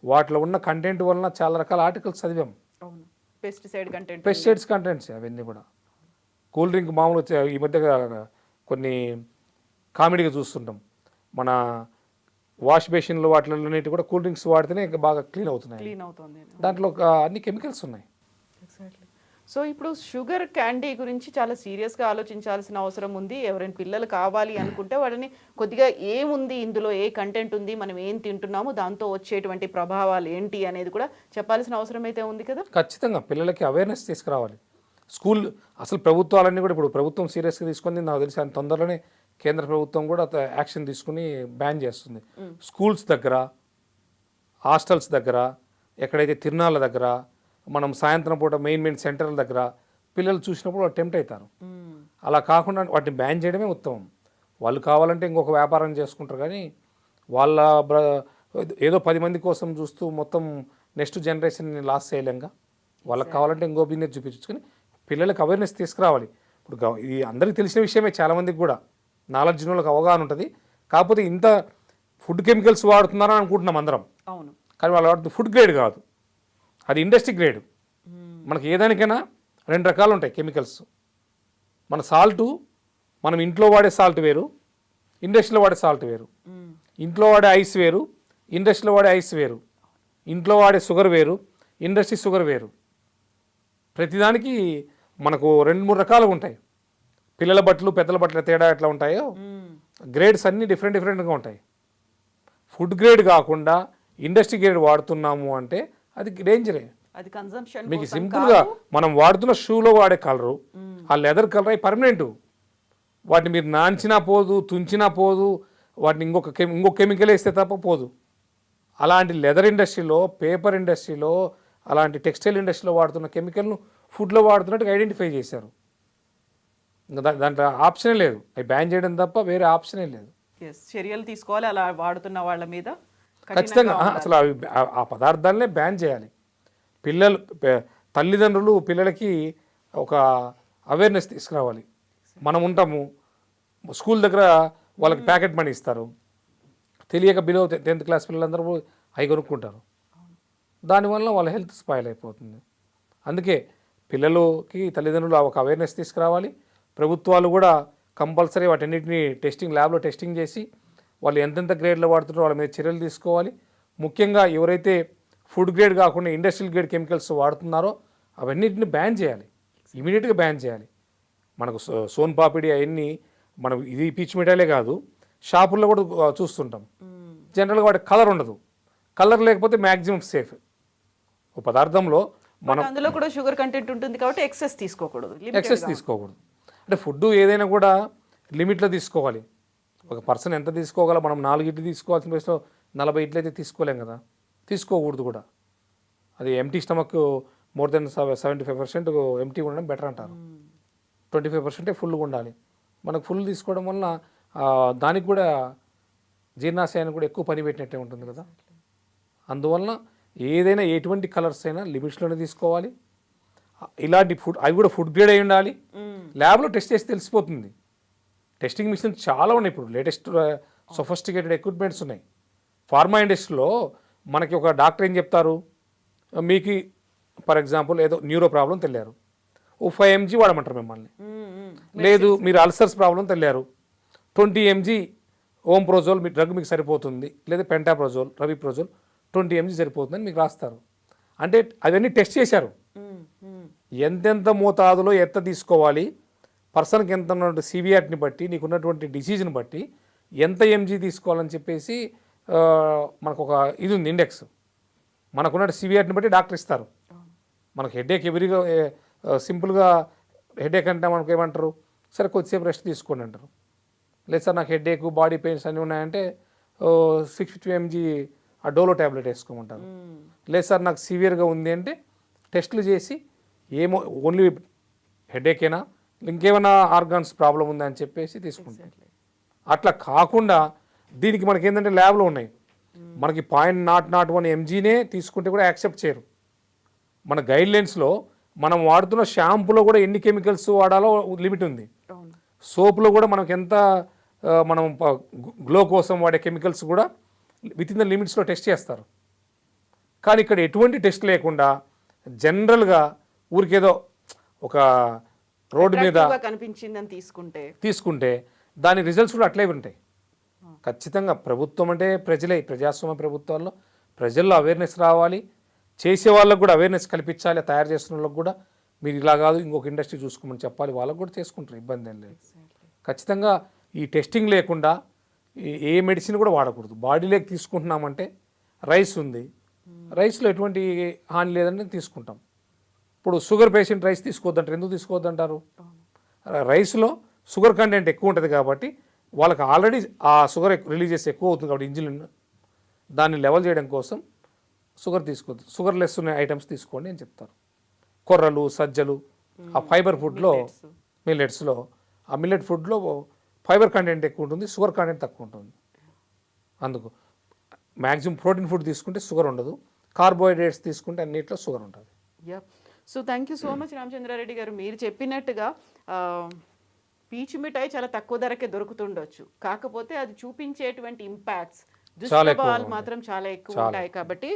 వాటిలో ఉన్న కంటెంట్ వలన చాలా రకాల ఆర్టికల్స్ చదివాం. అవును, పెస్టిసైడ్స్ కంటెంట్స్ అవన్నీ కూడా. కూల్ డ్రింక్ మామూలు ఈ మధ్య కొన్ని కామెడీగా చూస్తుంటాం, మన వాష్ బేసిన్లో వాటిలన్నిటి కూడా కూల్ డ్రింక్స్ వాడితేనే ఇంకా బాగా క్లీన్ అవుతున్నాయి. దాంట్లో అన్ని కెమికల్స్ ఉన్నాయి. ఎగ్జాక్ట్లీ. సో ఇప్పుడు షుగర్ క్యాండీ గురించి చాలా సీరియస్గా ఆలోచించాల్సిన అవసరం ఉంది. ఎవరైనా పిల్లలు కావాలి అనుకుంటే వాళ్ళని కొద్దిగా ఏముంది ఇందులో, ఏ కంటెంట్ ఉంది, మనం ఏం తింటున్నాము, దాంతో వచ్చేటువంటి ప్రభావాలు ఏంటి అనేది కూడా చెప్పాల్సిన అవసరం అయితే ఉంది కదా. ఖచ్చితంగా పిల్లలకి అవేర్నెస్ తీసుకురావాలి. స్కూల్ అసలు ప్రభుత్వాలన్నీ కూడా, ఇప్పుడు ప్రభుత్వం సీరియస్గా తీసుకుంది నాకు తెలిసి అంత తొందరలోనే కేంద్ర ప్రభుత్వం కూడా యాక్షన్ తీసుకుని బ్యాన్ చేస్తుంది. స్కూల్స్ దగ్గర, హాస్టల్స్ దగ్గర, ఎక్కడైతే తిరునాళ్ళ దగ్గర, మనం సాయంత్రం పూట మెయిన్ సెంటర్ల దగ్గర పిల్లలు చూసినప్పుడు వాళ్ళు టెంప్ట్ అవుతారు. అలా కాకుండా వాటిని బ్యాన్ చేయడమే ఉత్తమం. వాళ్ళు కావాలంటే ఇంకొక వ్యాపారం చేసుకుంటారు, కానీ వాళ్ళ ఏదో 10 మంది కోసం చూస్తూ మొత్తం నెక్స్ట్ జనరేషన్ని లాస్ చేయలేంగా. వాళ్ళకి కావాలంటే ఇంకో బిజినెస్ చూపించుకొని పిల్లలకు అవేర్నెస్ తీసుకురావాలి. ఇప్పుడు ఇది అందరికీ తెలిసిన విషయమే, చాలామందికి కూడా నాలెడ్జ్ వాళ్ళకి అవగాహన ఉంటుంది. కాకపోతే ఇంత ఫుడ్ కెమికల్స్ వాడుతున్నారని అనుకుంటున్నాం అందరం. అవును, కానీ వాళ్ళు వాడుతుంది ఫుడ్ గ్రేడ్ కాదు, అది ఇండస్ట్రీ గ్రేడ్. మనకి ఏదానికైనా 2 రకాలు ఉంటాయి కెమికల్స్. మన సాల్టు, మనం ఇంట్లో వాడే సాల్ట్ వేరు, ఇండస్ట్రీలో వాడే సాల్ట్ వేరు. ఇంట్లో వాడే ఐస్ వేరు, ఇండస్ట్రీలో వాడే ఐస్ వేరు. ఇంట్లో వాడే షుగర్ వేరు, ఇండస్ట్రీ షుగర్ వేరు. ప్రతిదానికి మనకు 2-3 రకాలుగా ఉంటాయి. పిల్లల బట్టలు, పెద్దల బట్టల తేడా ఎట్లా ఉంటాయో గ్రేడ్స్ అన్నీ డిఫరెంట్గా ఉంటాయి. ఫుడ్ గ్రేడ్ కాకుండా ఇండస్ట్రీ గ్రేడ్ వాడుతున్నాము అంటే అది డేంజరే. అది కన్సంప్షన్. మీకు సింపుల్గా మనం వాడుతున్న షూలో వాడే కలరు, ఆ లెదర్ కలర్ అవి పర్మనెంట్. వాటిని మీరు నాంచినా పోదు, తుంచినా పోదు, వాటిని ఇంకొక కెమికల్ వేస్తే తప్ప పోదు. అలాంటి లెదర్ ఇండస్ట్రీలో, పేపర్ ఇండస్ట్రీలో, అలాంటి టెక్స్టైల్ ఇండస్ట్రీలో వాడుతున్న కెమికల్ను ఫుడ్లో వాడుతున్నట్టుగా ఐడెంటిఫై చేశారు. ఇంకా దాంట్లో ఆప్షనే లేదు, అవి బ్యాన్ చేయడం తప్ప వేరే ఆప్షనే లేదు. చర్యలు తీసుకోవాలి అలా వాడుతున్న వాళ్ళ మీద ఖచ్చితంగా. అసలు అవి ఆ పదార్థాలనే బ్యాన్ చేయాలి. పిల్లలు, తల్లిదండ్రులు పిల్లలకి ఒక అవేర్నెస్ తీసుకురావాలి. మనం ఉంటాము స్కూల్ దగ్గర, వాళ్ళకి ప్యాకెట్ మనీ ఇస్తారు, తెలియక బిలో 10th క్లాస్ పిల్లలందరూ అవి కొనుక్కుంటారు. దానివల్ల వాళ్ళ హెల్త్ స్పాయిల్ అయిపోతుంది. అందుకే పిల్లలకి తల్లిదండ్రులు ఒక అవేర్నెస్ తీసుకురావాలి. ప్రభుత్వాలు కూడా కంపల్సరీ వాటన్నిటిని ల్యాబ్లో టెస్టింగ్ చేసి వాళ్ళు ఎంతెంత గ్రేడ్లో వాడుతున్నారో వాళ్ళ మీద చర్యలు తీసుకోవాలి. ముఖ్యంగా ఎవరైతే ఫుడ్ గ్రేడ్ కాకుండా ఇండస్ట్రియల్ గ్రేడ్ కెమికల్స్ వాడుతున్నారో అవన్నిటిని బ్యాన్ చేయాలి, ఇమీడియట్గా బ్యాన్ చేయాలి. మనకు సోన్ పాపిడి అవన్నీ మనం ఇది పీచు మిఠాయిలే కాదు, షాపుల్లో కూడా చూస్తుంటాం. జనరల్గా వాటి కలర్ ఉండదు, కలర్ లేకపోతే మ్యాక్సిమం సేఫ్. ఒక పదార్థంలో మనం అందులో కూడా షుగర్ కంటెంట్ ఉంటుంది కాబట్టి ఎక్సెస్ తీసుకోకూడదు. అంటే ఫుడ్ ఏదైనా కూడా లిమిట్లో తీసుకోవాలి. ఒక పర్సన్ ఎంత తీసుకోగల, మనం 4 ఇడ్లీ తీసుకోవాల్సిన ప్లేస్లో 40 ఇడ్లీ అయితే తీసుకోలేం కదా, తీసుకోకూడదు కూడా. అది empty stomach more than 75% empty ఉండడం బెటర్ అంటారు. 25% ఫుల్గా ఉండాలి. మనకు ఫుల్ తీసుకోవడం వల్ల దానికి కూడా జీర్ణాశయానికి కూడా ఎక్కువ పని పెట్టినట్టే ఉంటుంది కదా. అందువలన ఏదైనా ఎటువంటి కలర్స్ అయినా లిమిట్స్లోనే తీసుకోవాలి. ఇలాంటి ఫుడ్ అవి కూడా ఫుడ్ గ్రేడ్ అయి ఉండాలి. ల్యాబ్లో టెస్ట్ చేసి తెలిసిపోతుంది. టెస్టింగ్ మిషన్స్ చాలా ఉన్నాయి ఇప్పుడు, లేటెస్ట్ సొఫిస్టికేటెడ్ ఎక్విప్మెంట్స్ ఉన్నాయి. ఫార్మా ఇండస్ట్రీలో మనకి ఒక డాక్టర్ ఏం చెప్తారు, మీకు ఫర్ ఎగ్జాంపుల్ ఏదో న్యూరో ప్రాబ్లం తెలియారు, 5 mg వాడమంటారు మిమ్మల్ని. లేదు మీరు అల్సర్స్ ప్రాబ్లం తెలియారు, 20 mg ఓంప్రోజోల్ మీ డ్రగ్ మీకు సరిపోతుంది, లేదా పెంటాప్రోజోల్, రవిప్రోజోల్ 20 mg సరిపోతుందని మీకు రాస్తారు. అంటే అవన్నీ టెస్ట్ చేశారు, ఎంతెంత మోతాదులో ఎంత తీసుకోవాలి, పర్సన్కి ఎంత ఉన్నటువంటి సివియారిటీని బట్టి, నీకున్నటువంటి డిసీజ్ని బట్టి ఎంత ఎంజీ తీసుకోవాలని చెప్పేసి మనకు ఒక ఇది ఉంది, ఇండెక్స్. మనకున్న సివియారిటీని బట్టి డాక్టర్ ఇస్తారు. మనకు హెడేక్ ఎవరిగా సింపుల్గా హెడేక్ అంటే మనకు ఏమంటారు, సరే కొద్దిసేపు రెస్ట్ తీసుకోండి అంటారు. లేదు సార్ నాకు హెడేక్, బాడీ పెయిన్స్ అన్నీ ఉన్నాయంటే 650 mg ఆ డోలో ట్యాబ్లెట్ వేసుకోమంటారు. లేదు సార్ నాకు సివియర్గా ఉంది అంటే టెస్టులు చేసి ఏమో ఓన్లీ హెడేకేనా, ఇంకేమైనా ఆర్గాన్స్ ప్రాబ్లం ఉందా అని చెప్పేసి తీసుకుంటాం. అట్లా కాకుండా దీనికి మనకి ఏంటంటే ల్యాబ్లో ఉన్నాయి, మనకి 0.001 mgనే తీసుకుంటే కూడా యాక్సెప్ట్ చేయరు. మన గైడ్లైన్స్లో మనం వాడుతున్న షాంపూలో కూడా ఎన్ని కెమికల్స్ వాడాలో లిమిట్ ఉంది. సోప్లో కూడా మనకి ఎంత మనం గ్లో కోసం వాడే కెమికల్స్ కూడా విత్ ఇన్ ద లిమిట్స్లో టెస్ట్ చేస్తారు. కానీ ఇక్కడ ఎటువంటి టెస్ట్ లేకుండా జనరల్గా ఊరికేదో ఒక రోడ్డు మీద కనిపించిందని తీసుకుంటే దాని రిజల్ట్స్ కూడా అట్లే ఉంటాయి. ఖచ్చితంగా ప్రభుత్వం అంటే ప్రజలే, ప్రజాస్వామ్య ప్రభుత్వాల్లో ప్రజల్లో అవేర్నెస్ రావాలి, చేసే వాళ్ళకు కూడా అవేర్నెస్ కల్పించాలి, తయారు చేస్తున్న వాళ్ళకి కూడా మీరు ఇలా కాదు ఇంకొక ఇండస్ట్రీ చూసుకోమని చెప్పాలి, వాళ్ళకు కూడా చేసుకుంటారు, ఇబ్బంది ఏం లేదు. ఖచ్చితంగా ఈ టెస్టింగ్ లేకుండా ఏ మెడిసిన్ కూడా వాడకూడదు. బాడీలోకి తీసుకుంటున్నామంటే రైస్ ఉంది, రైస్లో ఎటువంటి హాని లేదని తీసుకుంటాం. ఇప్పుడు షుగర్ పేషెంట్ రైస్ తీసుకోవద్దంటారు, ఎందుకు తీసుకోవద్దంటారు? రైస్లో షుగర్ కంటెంట్ ఎక్కువ ఉంటుంది కాబట్టి వాళ్ళకి ఆల్రెడీ ఆ షుగర్ రిలీజ్ చేసి ఎక్కువ అవుతుంది కాబట్టి ఇన్సులిన్ దాన్ని లెవెల్ చేయడం కోసం షుగర్ తీసుకోవద్దు, షుగర్ లెస్ ఉన్న ఐటమ్స్ తీసుకోండి అని చెప్తారు. కొర్రలు, సజ్జలు, ఆ ఫైబర్ ఫుడ్లో, మిల్లెట్స్లో, ఆ మిల్లెట్ ఫుడ్లో ఫైబర్ కంటెంట్ ఎక్కువ ఉంటుంది, షుగర్ కంటెంట్ తక్కువ ఉంటుంది. అందుకు మ్యాక్సిమం ప్రోటీన్ ఫుడ్ తీసుకుంటే షుగర్ ఉండదు, కార్బోహైడ్రేట్స్ తీసుకుంటే అన్నిట్లో షుగర్ ఉంటుంది. So thank you so much Ramachandra Reddy గారు. మీరు చెప్పినట్టుగా పీచు మిఠాయి చాలా తక్కువ ధరకే దొరుకుతుండొచ్చు, కాకపోతే అది చూపించేటువంటి ఇంపాక్ట్స్, దుష్ప్రభావాలు మాత్రం చాలా ఎక్కువ ఉంటాయి. కాబట్టి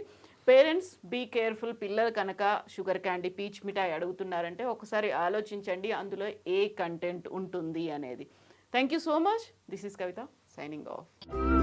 పేరెంట్స్ బీ కేర్ఫుల్. పిల్లలు కనుక షుగర్ క్యాండీ, పీచ్ మిఠాయి అడుగుతున్నారంటే ఒకసారి ఆలోచించండి అందులో ఏ కంటెంట్ ఉంటుంది అనేది. Thank you so much. This is Kavitha signing of.